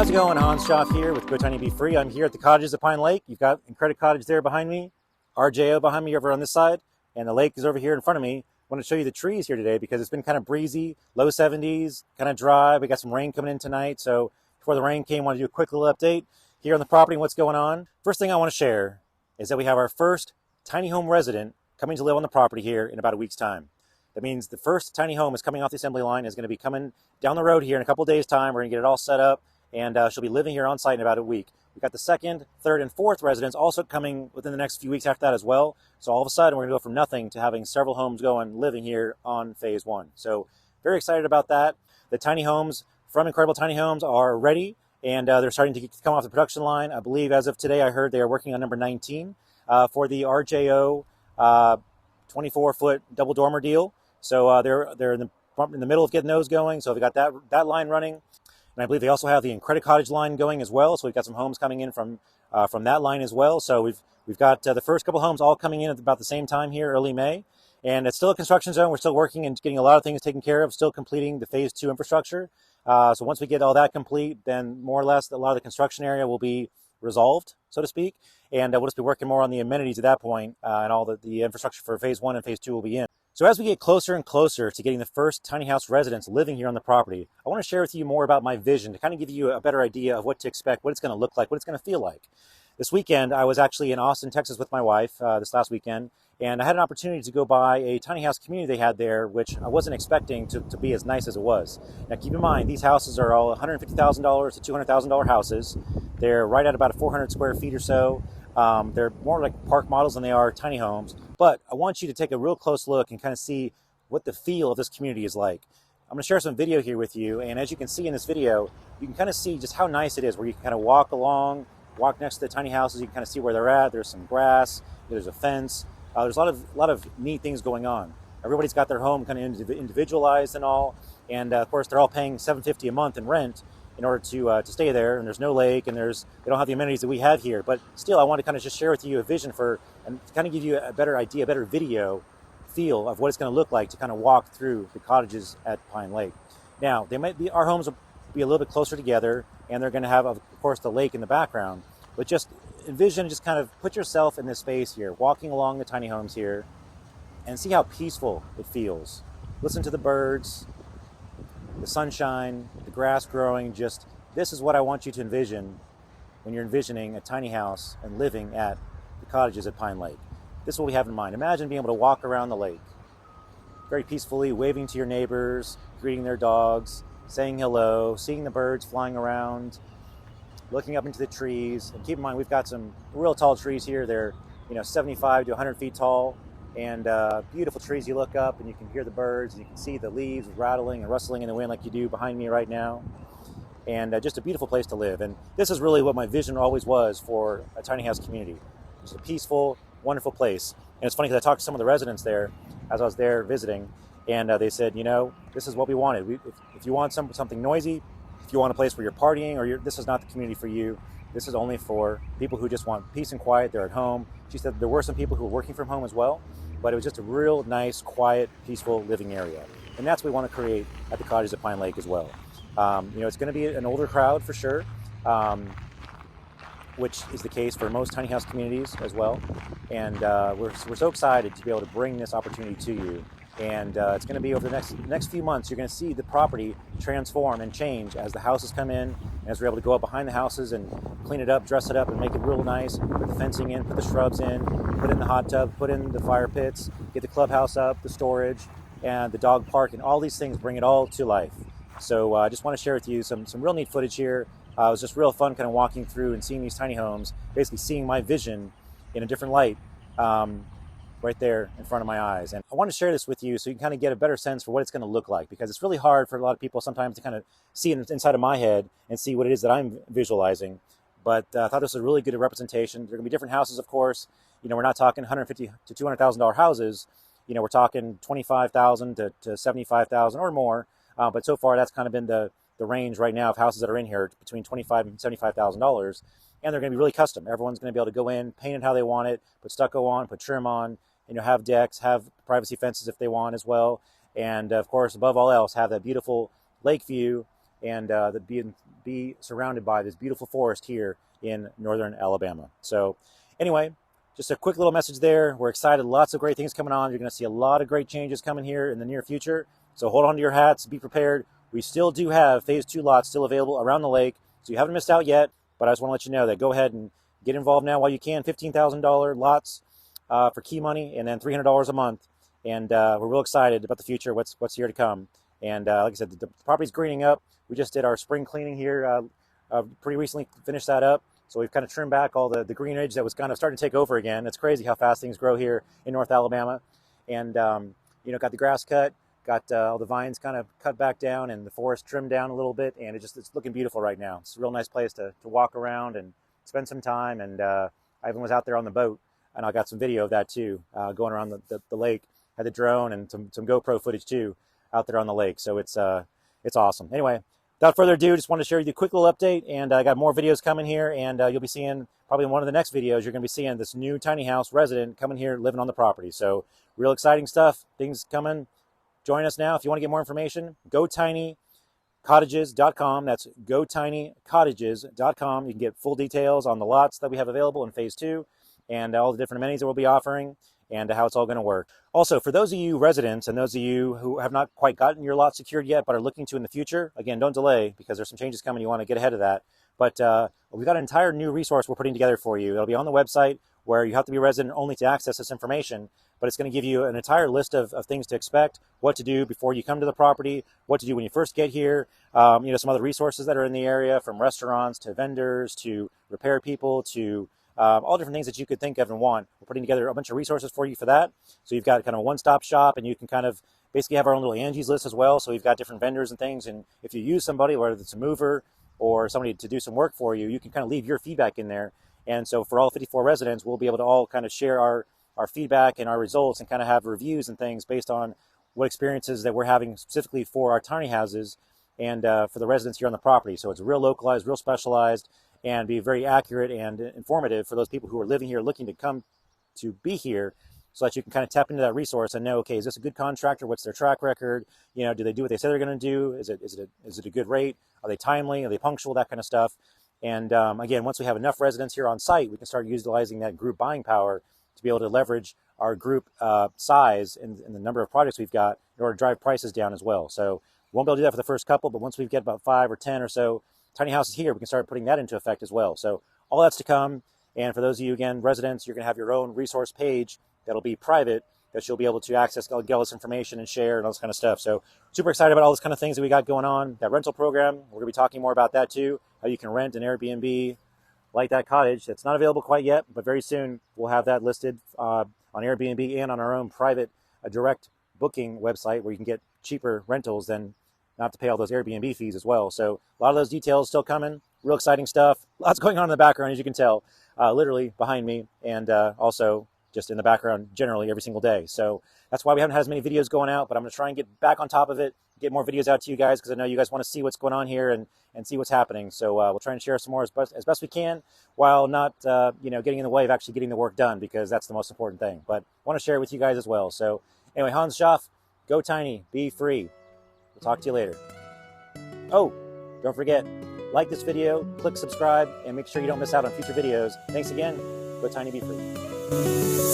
How's it going? Hans Schaff here with GoTinyBeFree. I'm here at the Cottages at Pine Lake. You've got Credit Cottage there behind me, RJO behind me over on this side, and the lake is over here in front of me. I want to show you the trees here today because it's been kind of breezy, low 70s, kind of dry. We got some rain coming in tonight, so before the rain came, I want to do a quick little update here on the property and what's going on. First thing I want to share is that we have our first tiny home resident coming to live on the property here in about a week's time. That means the first tiny home is coming off the assembly line, is going to be coming down the road here in a couple of days' time. We're going to get it all set up, and she'll be living here on site in about a week. We've got the second, third, and fourth residents also coming within the next few weeks after that as well. So all of a sudden, we're going to go from nothing to having several homes going living here on phase one. So very excited about that. The tiny homes from Incredible Tiny Homes are ready, and they're starting to come off the production line. I believe as of today, I heard they are working on number 19 for the RJO 24-foot double dormer deal. So they're in the middle of getting those going. So we got that line running, and I believe they also have the Credit Cottage line going as well. So we've got some homes coming in from that line as well. So we've got the first couple homes all coming in at about the same time here, early May, and it's still a construction zone. We're still working and getting a lot of things taken care of. Still completing the phase 2 infrastructure. So once we get all that complete, then more or less a lot of the construction area will be resolved, so to speak, and we'll just be working more on the amenities at that point, and all the infrastructure for phase 1 and phase 2 will be in. So as we get closer and closer to getting the first tiny house residents living here on the property, I want to share with you more about my vision to kind of give you a better idea of what to expect, what it's going to look like, what it's going to feel like. This weekend, I was actually in Austin, Texas with my wife this last weekend, and I had an opportunity to go by a tiny house community they had there, which I wasn't expecting to be as nice as it was. Now keep in mind, these houses are all $150,000 to $200,000 houses. They're right at about 400 square feet or so. They're more like park models than they are tiny homes, but I want you to take a real close look and kind of see what the feel of this community is like. I'm going to share some video here with you, and as you can see in this video, you can kind of see just how nice it is, where you can kind of walk next to the tiny houses. You can kind of see where they're at. There's some grass, there's a fence. There's a lot of neat things going on. Everybody's got their home kind of individualized and all, and of course they're all paying $750 a month in rent in order to stay there, and there's no lake, and they don't have the amenities that we have here. But still, I want to kind of just share with you a vision and kind of give you a better idea, a better video feel of what it's going to look like to kind of walk through the cottages at Pine Lake. Now, our homes will be a little bit closer together, and they're going to have, of course, the lake in the background. But just envision, just kind of put yourself in this space here, walking along the tiny homes here, and see how peaceful it feels. Listen to the birds, the sunshine, the grass growing. This is what I want you to envision when you're envisioning a tiny house and living at the cottages at Pine Lake. This is what we have in mind. Imagine being able to walk around the lake very peacefully, waving to your neighbors, greeting their dogs, saying hello, seeing the birds flying around, looking up into the trees. And keep in mind, we've got some real tall trees here. They're 75 to 100 feet tall. And beautiful trees. You look up and you can hear the birds, and you can see the leaves rattling and rustling in the wind like you do behind me right now. And just a beautiful place to live. And this is really what my vision always was for a tiny house community. Just a peaceful, wonderful place. And it's funny because I talked to some of the residents there as I was there visiting, and they said, this is what we wanted. If you want something noisy, if you want a place where you're partying, or this is not the community for you. This is only for people who just want peace and quiet. They're at home. She said there were some people who were working from home as well, but it was just a real nice, quiet, peaceful living area. And that's what we want to create at the Cottages at Pine Lake as well. It's going to be an older crowd for sure, which is the case for most tiny house communities as well. And we're so excited to be able to bring this opportunity to you. And it's going to be over the next few months. You're going to see the property transform and change as the houses come in, and as we're able to go up behind the houses and clean it up, dress it up, and make it real nice. Put the fencing in, put the shrubs in, put in the hot tub, put in the fire pits, get the clubhouse up, the storage, and the dog park, and all these things bring it all to life. So I just want to share with you some real neat footage here. It was just real fun kind of walking through and seeing these tiny homes, basically seeing my vision in a different light. Right there in front of my eyes. And I want to share this with you so you can kind of get a better sense for what it's going to look like, because it's really hard for a lot of people sometimes to kind of see it inside of my head and see what it is that I'm visualizing. But I thought this was a really good representation. There are going to be different houses, of course. We're not talking $150,000 to $200,000 houses. We're talking $25,000 to $75,000 or more. But so far, that's kind of been the range right now of houses that are in here, between $25,000 and $75,000. And they're going to be really custom. Everyone's going to be able to go in, paint it how they want it, put stucco on, put trim on, have decks, have privacy fences if they want as well. And of course, above all else, have that beautiful lake view and the be surrounded by this beautiful forest here in northern Alabama. So anyway, just a quick little message there. We're excited. Lots of great things coming on. You're going to see a lot of great changes coming here in the near future. So hold on to your hats. Be prepared. We still do have phase 2 lots still available around the lake. So you haven't missed out yet. But I just want to let you know that go ahead and get involved now while you can. $15,000 lots for key money, and then $300 a month. And we're real excited about the future, what's here to come. And like I said, the property's greening up. We just did our spring cleaning here pretty recently, finished that up. So we've kind of trimmed back all the greenage that was kind of starting to take over again. It's crazy how fast things grow here in North Alabama. And, got the grass cut, got all the vines kind of cut back down and the forest trimmed down a little bit. And it's looking beautiful right now. It's a real nice place to walk around and spend some time. And I even was out there on the boat, and I got some video of that too, going around the lake. Had the drone and some GoPro footage too out there on the lake. So it's awesome. Anyway, without further ado, just wanted to share with you a quick little update, and I got more videos coming here, and you'll be seeing, probably in one of the next videos, you're going to be seeing this new tiny house resident coming here living on the property. So real exciting stuff, things coming. Join us now. If you want to get more information, GoTinyCottages.com. That's GoTinyCottages.com. You can get full details on the lots that we have available in phase 2 and all the different amenities that we'll be offering and how it's all going to work. Also, for those of you residents and those of you who have not quite gotten your lot secured yet but are looking to in the future, again, don't delay because there's some changes coming. You want to get ahead of that. But we've got an entire new resource we're putting together for you. It'll be on the website where you have to be a resident only to access this information, but it's going to give you an entire list of things to expect, what to do before you come to the property, what to do when you first get here, some other resources that are in the area, from restaurants to vendors to repair people to all different things that you could think of and want. We're putting together a bunch of resources for you for that. So you've got kind of a one-stop shop, and you can kind of basically have our own little Angie's list as well. So we've got different vendors and things. And if you use somebody, whether it's a mover or somebody to do some work for you, you can kind of leave your feedback in there. And so for all 54 residents, we'll be able to all kind of share our feedback and our results and kind of have reviews and things based on what experiences that we're having specifically for our tiny houses and for the residents here on the property. So it's real localized, real specialized, and be very accurate and informative for those people who are living here looking to come to be here, so that you can kind of tap into that resource and know, okay, is this a good contractor? What's their track record? Do they do what they say they're going to do? Is it a good rate? Are they timely? Are they punctual? That kind of stuff. And again, once we have enough residents here on site, we can start utilizing that group buying power to be able to leverage our group size and the number of projects we've got in order to drive prices down as well. So we won't be able to do that for the first couple, but once we get about 5 or 10 or so tiny houses here, we can start putting that into effect as well. So all that's to come. And for those of you, again, residents, you're going to have your own resource page that'll be private that you'll be able to access, get all this information and share and all this kind of stuff. So super excited about all this kind of things that we got going on. That rental program, we're going to be talking more about that too, how you can rent an Airbnb like that cottage. That's not available quite yet, but very soon we'll have that listed on Airbnb and on our own private direct booking website where you can get cheaper rentals than not to pay all those Airbnb fees as well. So a lot of those details still coming. Real exciting stuff. Lots going on in the background, as you can tell, literally behind me, and also just in the background generally every single day. So that's why we haven't had as many videos going out, but I'm going to try and get back on top of it, get more videos out to you guys, because I know you guys want to see what's going on here and see what's happening. So we'll try and share some more as best we can, while not getting in the way of actually getting the work done, because that's the most important thing. But I want to share it with you guys as well. So anyway, Hans Schaff, go tiny, be free. We'll talk to you later. Oh, don't forget, like this video, click subscribe, and make sure you don't miss out on future videos. Thanks again. Go tiny, be free.